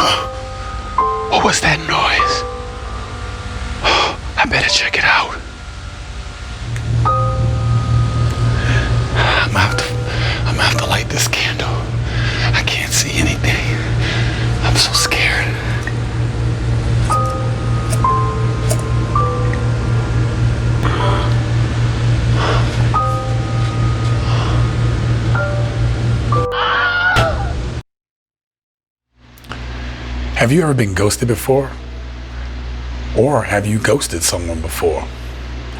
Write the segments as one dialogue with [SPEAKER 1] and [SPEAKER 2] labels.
[SPEAKER 1] What was that noise? I better check it out. I'm gonna have to light this candle. I can't see anything. I'm so scared. Have you ever been ghosted before? Or have you ghosted someone before?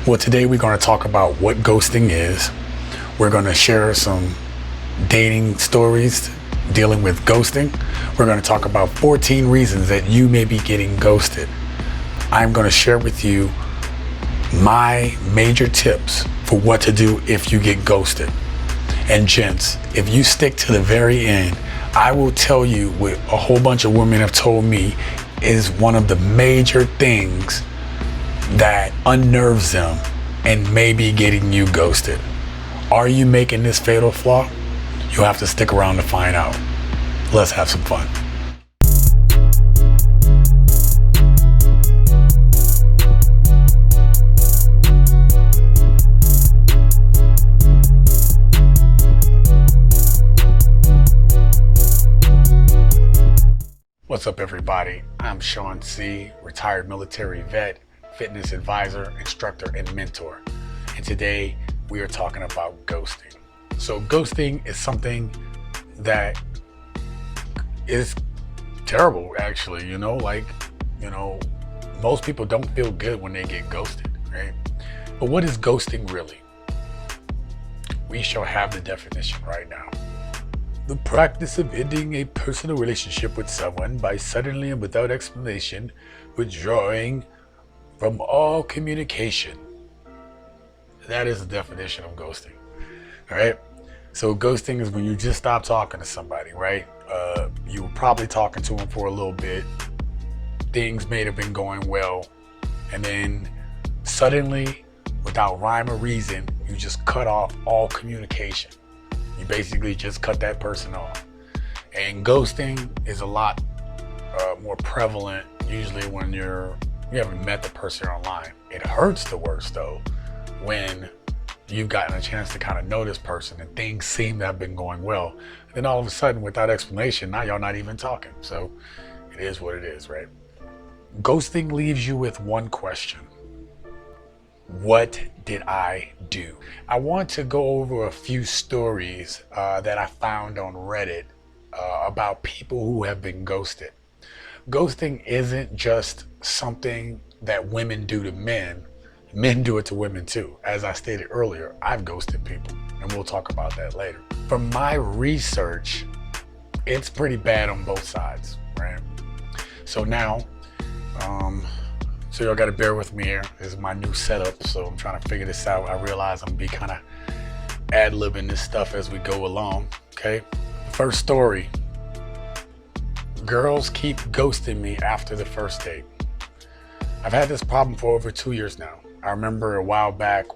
[SPEAKER 1] Well, today we're going to talk about what ghosting is. We're going to share some dating stories dealing with ghosting. We're going to talk about 14 reasons that you may be getting ghosted. I'm going to share with you my major tips for what to do if you get ghosted. And gents, if you stick to the very end, I will tell you what a whole bunch of women have told me is one of the major things that unnerves them and may be getting you ghosted. Are you making this fatal flaw? You'll have to stick around to find out. Let's have some fun. What's up, everybody? I'm Sean C., retired military vet, fitness advisor, instructor, and mentor. And today we are talking about ghosting. So ghosting is something that is terrible, actually. Most people don't feel good when they get ghosted, right? But what is ghosting really? We shall have the definition right now. The practice of ending a personal relationship with someone by suddenly and without explanation withdrawing from all communication. That is the definition of ghosting. All right. So ghosting is when you just stop talking to somebody, right? You were probably talking to them for a little bit. Things may have been going well. And then suddenly, without rhyme or reason, you just cut off all communication. You basically just cut that person off. And ghosting is a lot more prevalent usually when you haven't met the person online. It hurts the worst though when you've gotten a chance to kind of know this person and things seem to have been going well. Then all of a sudden, without explanation, now y'all not even talking. So it is what it is, right? Ghosting leaves you with one question. What did I do? I want to go over a few stories that I found on Reddit about people who have been ghosted. Ghosting isn't just something that women do to men. Men do it to women too. As I stated earlier, I've ghosted people, and we'll talk about that later. From my research, it's pretty bad on both sides, right? So now, so y'all gotta bear with me here. This is my new setup, so I'm trying to figure this out. I realize I'm gonna be kind of ad-libbing this stuff as we go along, okay? First story. Girls keep ghosting me after the first date. I've had this problem for over 2 years now. I remember a while back,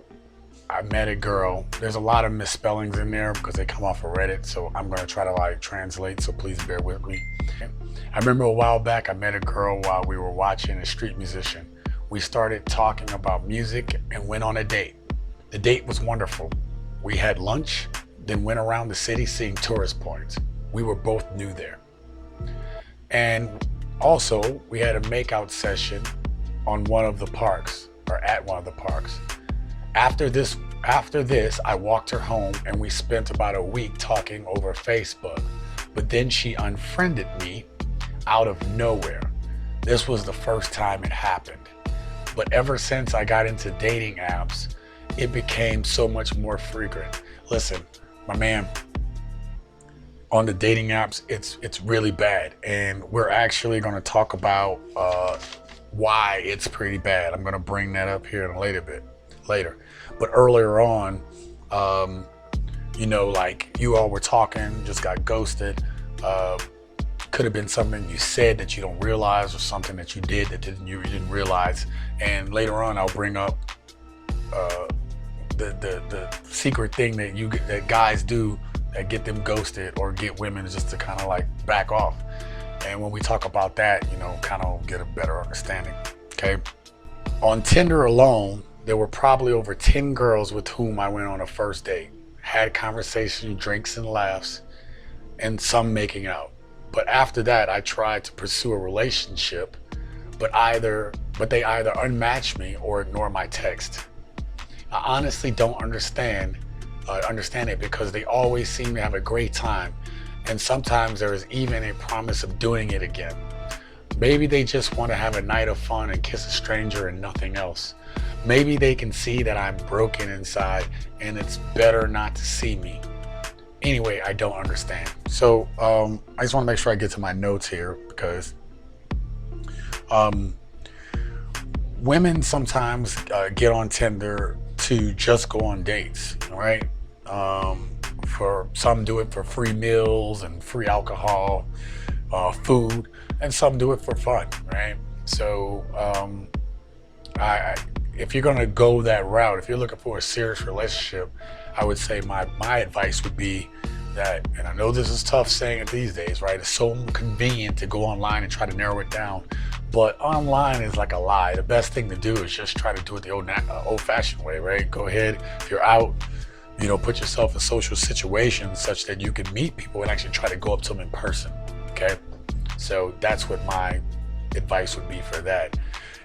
[SPEAKER 1] I met a girl. There's a lot of misspellings in there because they come off of Reddit, so I'm gonna try to translate, so please bear with me. I remember a while back, I met a girl while we were watching a street musician. We started talking about music and went on a date. The date was wonderful. We had lunch, then went around the city seeing tourist points. We were both new there. And also, we had a makeout session on one of the parks, or at one of the parks. After this, I walked her home and we spent about a week talking over Facebook. But then she unfriended me out of nowhere. This was the first time it happened. But ever since I got into dating apps, it became so much more frequent. Listen, my man, on the dating apps, it's really bad. And we're actually gonna talk about why it's pretty bad. I'm gonna bring that up here in a later. But earlier on, you all were talking, just got ghosted. Could have been something you said that you don't realize, or something that you did that you didn't realize. And later on, I'll bring up the secret thing that guys do that get them ghosted or get women just to kind of back off. And when we talk about that, kind of get a better understanding. Okay. On Tinder alone, there were probably over 10 girls with whom I went on a first date, had conversation, drinks and laughs, and some making out. But after that, I tried to pursue a relationship, but they either unmatch me or ignore my text. I honestly don't understand it because they always seem to have a great time, and sometimes there is even a promise of doing it again. Maybe they just want to have a night of fun and kiss a stranger and nothing else. Maybe they can see that I'm broken inside and it's better not to see me. Anyway, I don't understand. So I just want to make sure I get to my notes here, because women sometimes get on Tinder to just go on dates, right? For some do it for free meals and free alcohol, food, and some do it for fun, right? So if you're gonna go that route, if you're looking for a serious relationship, I would say my advice would be that, and I know this is tough saying it these days, right? It's so convenient to go online and try to narrow it down, but online is like a lie. The best thing to do is just try to do it the old-fashioned way, right? Go ahead, if you're out, put yourself in social situations such that you can meet people and actually try to go up to them in person, okay? So that's what my advice would be for that.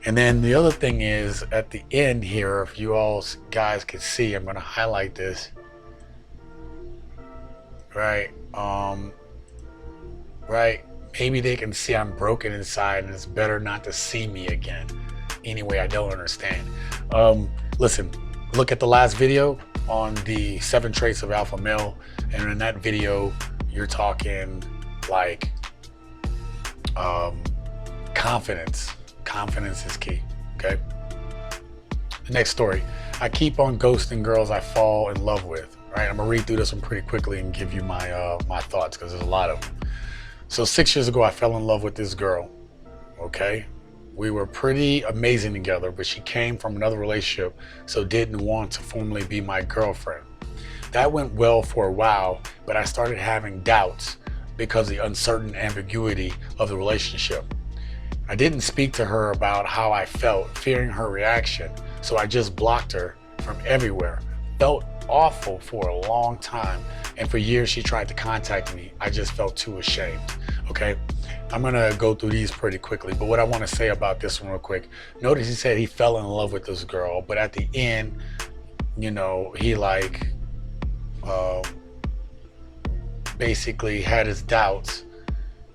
[SPEAKER 1] And then the other thing is, at the end here, if you all guys can see, I'm going to highlight this, right? Right? Maybe they can see I'm broken inside and it's better not to see me again. Anyway, I don't understand. Listen, look at the last video on the 7 traits of alpha male, and in that video, you're talking like confidence. Confidence is key, okay? The next story. I keep on ghosting girls I fall in love with, right? I'm gonna read through this one pretty quickly and give you my my thoughts, because there's a lot of them. So 6 years ago, I fell in love with this girl, okay? We were pretty amazing together, but she came from another relationship, so didn't want to formally be my girlfriend. That went well for a while, but I started having doubts because of the uncertain ambiguity of the relationship. I didn't speak to her about how I felt, fearing her reaction, so I just blocked her from everywhere. Felt awful for a long time, and for years she tried to contact me. I just felt too ashamed, okay? I'm gonna go through these pretty quickly, but what I wanna say about this one real quick, notice he said he fell in love with this girl, but at the end, he basically had his doubts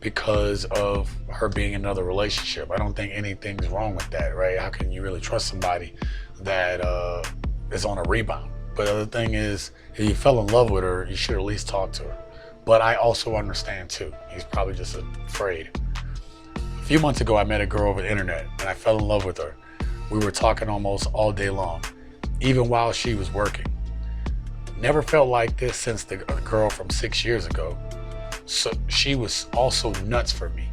[SPEAKER 1] because of her being in another relationship. I don't think anything's wrong with that, right? How can you really trust somebody that is on a rebound? But the other thing is, if you fell in love with her, you should at least talk to her. But I also understand too, he's probably just afraid. A few months ago, I met a girl over the internet and I fell in love with her. We were talking almost all day long, even while she was working. Never felt like this since the girl from 6 years ago. So she was also nuts for me,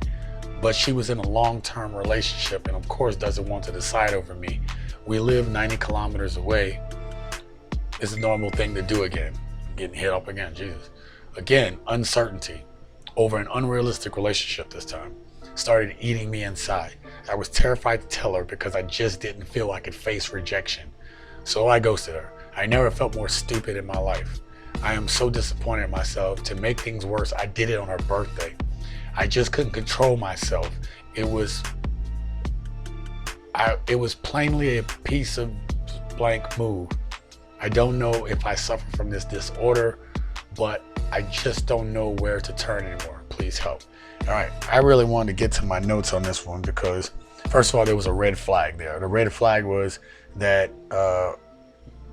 [SPEAKER 1] but she was in a long-term relationship and of course doesn't want to decide over me. We live 90 kilometers away. It's a normal thing to do again. Getting hit up again, Jesus. Again, uncertainty over an unrealistic relationship this time started eating me inside. I was terrified to tell her because I just didn't feel I could face rejection. So I ghosted her. I never felt more stupid in my life. I am so disappointed in myself. To make things worse, I did it on her birthday. I just couldn't control myself. It was plainly a piece of blank move. I don't know if I suffer from this disorder, but I just don't know where to turn anymore. Please help. All right, I really wanted to get to my notes on this one because, first of all, there was a red flag there. The red flag was that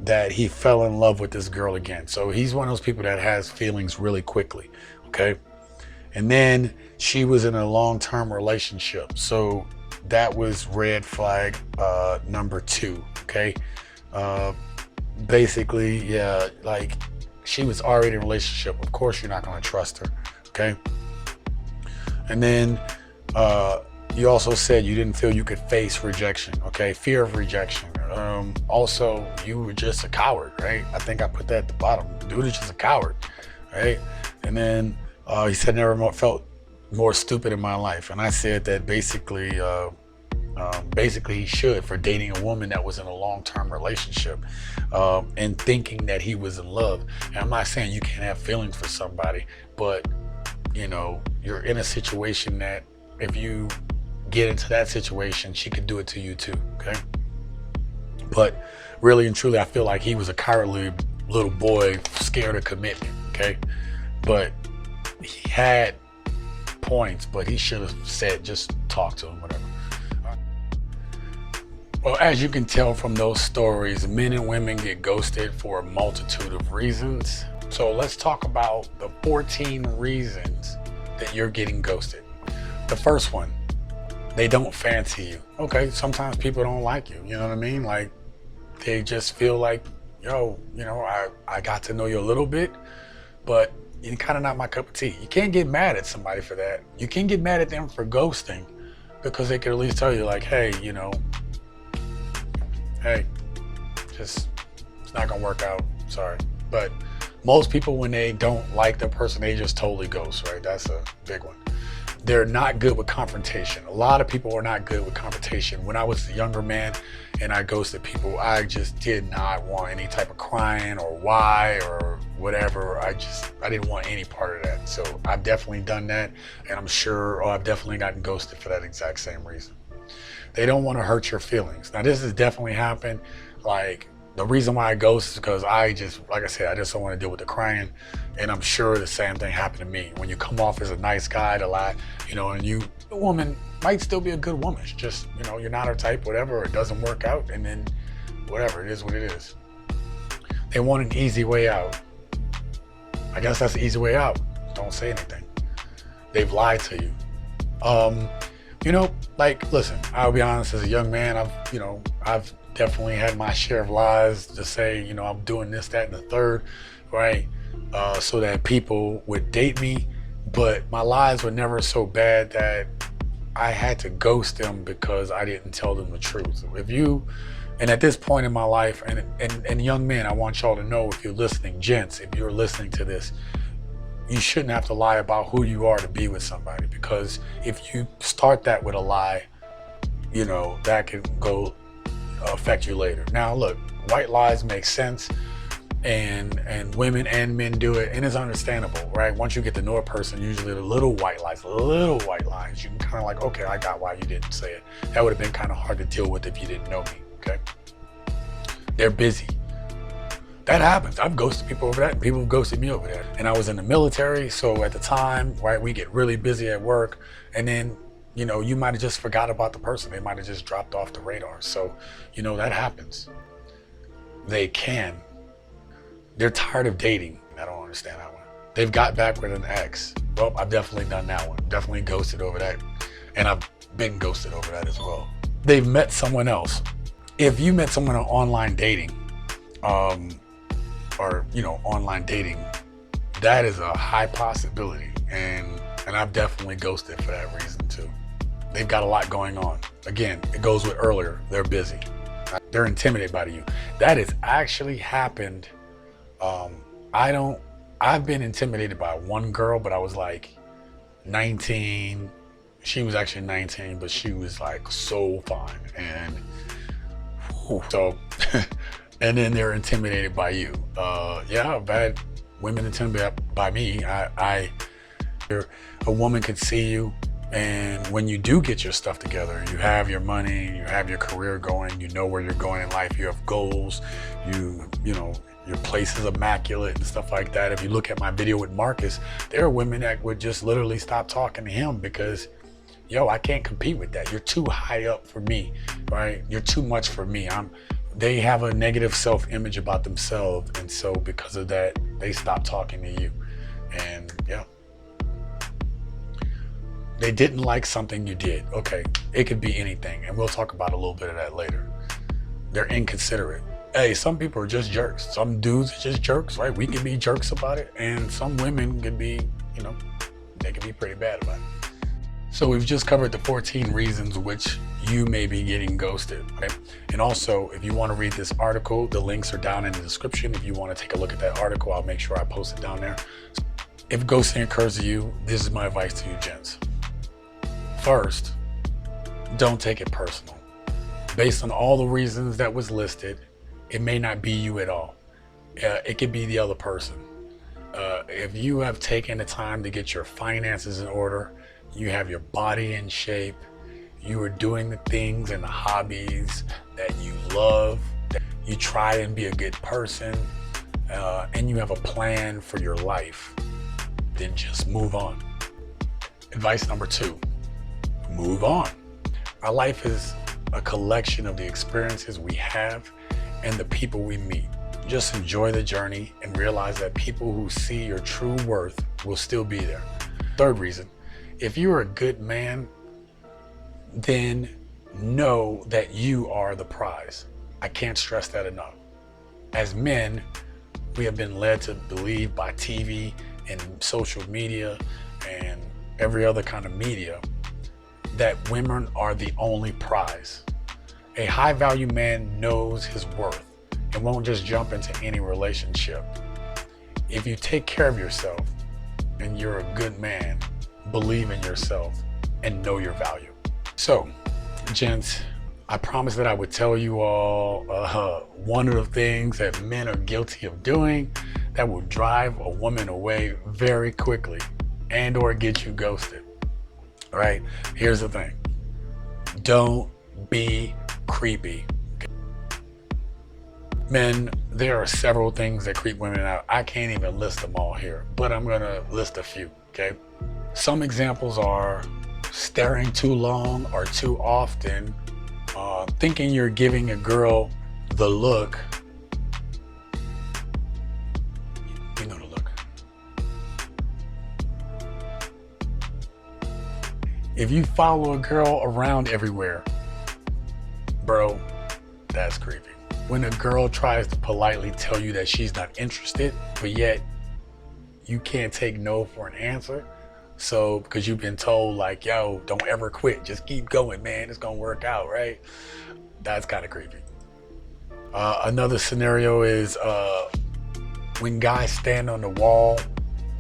[SPEAKER 1] that he fell in love with this girl again. So he's one of those people that has feelings really quickly, okay? And then she was in a long-term relationship. So that was red flag number 2, okay? Basically, yeah, like she was already in a relationship. Of course you're not gonna trust her, okay? And then you also said you didn't feel you could face rejection, okay? Fear of rejection. Also, you were just a coward, right? I think I put that at the bottom. Dude is just a coward, right? And then he said never felt more stupid in my life. And I said that basically he should, for dating a woman that was in a long-term relationship and thinking that he was in love. And I'm not saying you can't have feelings for somebody, but you know, you're in a situation that if you get into that situation, she could do it to you too, okay? But really and truly, I feel like he was a cowardly little boy scared of commitment, okay? But he had points, but he should have said, just talk to him, whatever. Well, as you can tell from those stories, men and women get ghosted for a multitude of reasons. So let's talk about the 14 reasons that you're getting ghosted. The first one, they don't fancy you. Okay, sometimes people don't like you, you know what I mean? Like, they just feel like, yo, you know, I got to know you a little bit, but you're kind of not my cup of tea. You can't get mad at somebody for that. You can get mad at them for ghosting because they could at least tell you like, hey, you know, hey, just, it's not gonna work out, sorry. But most people, when they don't like the person, they just totally ghost, right? That's a big one. They're not good with confrontation. A lot of people are not good with confrontation. When I was a younger man and I ghosted people, I just did not want any type of crying or why or whatever. I didn't want any part of that. So I've definitely done that, and I'm sure I've definitely gotten ghosted for that exact same reason. They don't want to hurt your feelings. Now, this has definitely happened. Like, the reason why I ghost is because I just, like I said, I just don't want to deal with the crying. And I'm sure the same thing happened to me. When you come off as a nice guy to lie, you know, and the woman might still be a good woman. It's just, you know, you're not her type, whatever, or it doesn't work out, and then whatever, it is what it is. They want an easy way out. I guess that's the easy way out. Don't say anything. They've lied to you. You know, like, listen, I'll be honest, as a young man, I've definitely had my share of lies to say, you know, I'm doing this, that, and the third, right? So that people would date me, but my lies were never so bad that I had to ghost them because I didn't tell them the truth. And at this point in my life, and young men, I want y'all to know, if you're listening, gents, if you're listening to this, you shouldn't have to lie about who you are to be with somebody, because if you start that with a lie, you know, that can go affect you later. Now, look, white lies make sense, and women and men do it, and it's understandable, right? Once you get to know a person, usually the little white lies, you can kind of like, okay, I got why you didn't say it. That would have been kind of hard to deal with if you didn't know me, okay? They're busy. That happens. I've ghosted people over that, and people have ghosted me over that. And I was in the military, so at the time, right, we get really busy at work, and then, you know, you might have just forgot about the person. They might have just dropped off the radar. So, you know, that happens. They're tired of dating. I don't understand that one. They've got back with an ex. Well, I've definitely done that one. Definitely ghosted over that. And I've been ghosted over that as well. They've met someone else. If you met someone on online dating, or, you know, online dating, that is a high possibility. And I've definitely ghosted for that reason too. They've got a lot going on. Again, it goes with earlier, they're busy. They're intimidated by you. That has actually happened. I've been intimidated by one girl, but I was like 19. She was actually 19, but she was like so fine. And so, and then they're intimidated by you. Yeah, I've had women intimidated by me. A woman could see you, and when you do get your stuff together, you have your money, you have your career going, you know where you're going in life, you have goals, you know, your place is immaculate and stuff like that. If you look at my video with Marcus, there are women that would just literally stop talking to him because, yo, I can't compete with that. You're too high up for me, right? You're too much for me. They have a negative self-image about themselves, and so because of that, they stop talking to you. And yeah, they didn't like something you did. Okay, it could be anything, and we'll talk about a little bit of that later. They're inconsiderate. Hey, some people are just jerks. Some dudes are just jerks, right? We can be jerks about it, and some women can be, you know, they can be pretty bad about it. So we've just covered the 14 reasons which you may be getting ghosted, okay? And also, if you want to read this article, the links are down in the description. If you want to take a look at that article, I'll make sure I post it down there. If ghosting occurs to you, this is my advice to you, gents. First, don't take it personal. Based on all the reasons that was listed, it may not be you at all. It could be the other person. If you have taken the time to get your finances in order, you have your body in shape, you are doing the things and the hobbies that you love, you try and be a good person, and you have a plan for your life, then just move on. Advice number 2, move on. Our life is a collection of the experiences we have and the people we meet. Just enjoy the journey and realize that people who see your true worth will still be there. Third reason, if you're a good man, then know that you are the prize. I can't stress that enough. As men, we have been led to believe by TV and social media and every other kind of media that women are the only prize. A high value man knows his worth and won't just jump into any relationship. If you take care of yourself and you're a good man, believe in yourself and know your value. So, gents, I promised that I would tell you all one of the things that men are guilty of doing that will drive a woman away very quickly and or get you ghosted. All right, here's the thing. Don't be creepy. Men, there are several things that creep women out. I can't even list them all here, but I'm gonna list a few, okay? Some examples are staring too long or too often, thinking you're giving a girl the look. You know the look. If you follow a girl around everywhere, bro, that's creepy. When a girl tries to politely tell you that she's not interested, but yet you can't take no for an answer. So, because you've been told like, yo, don't ever quit. Just keep going, man. It's going to work out, right? That's kind of creepy. Another scenario is when guys stand on the wall,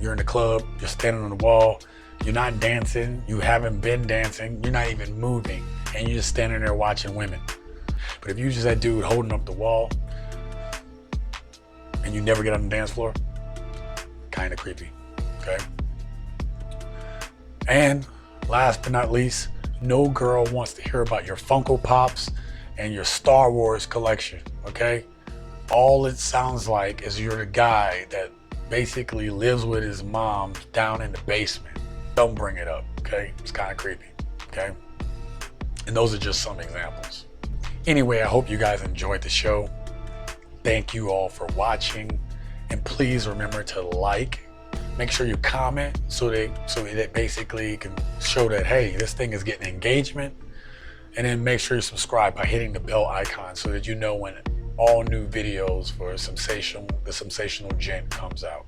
[SPEAKER 1] you're in the club, you're standing on the wall, you're not dancing, you haven't been dancing, you're not even moving, and you're just standing there watching women. But if you're just that dude holding up the wall and you never get on the dance floor, kind of creepy, okay? And last but not least, no girl wants to hear about your Funko Pops and your Star Wars collection, okay? All it sounds like is you're the guy that basically lives with his mom down in the basement. Don't bring it up, okay? It's kind of creepy, okay? And those are just some examples. Anyway, I hope you guys enjoyed the show. Thank you all for watching. And please remember to like. Make sure you comment so that basically can show that, hey, this thing is getting engagement. And then make sure you subscribe by hitting the bell icon so that you know when all new videos for the Sensational Gent comes out.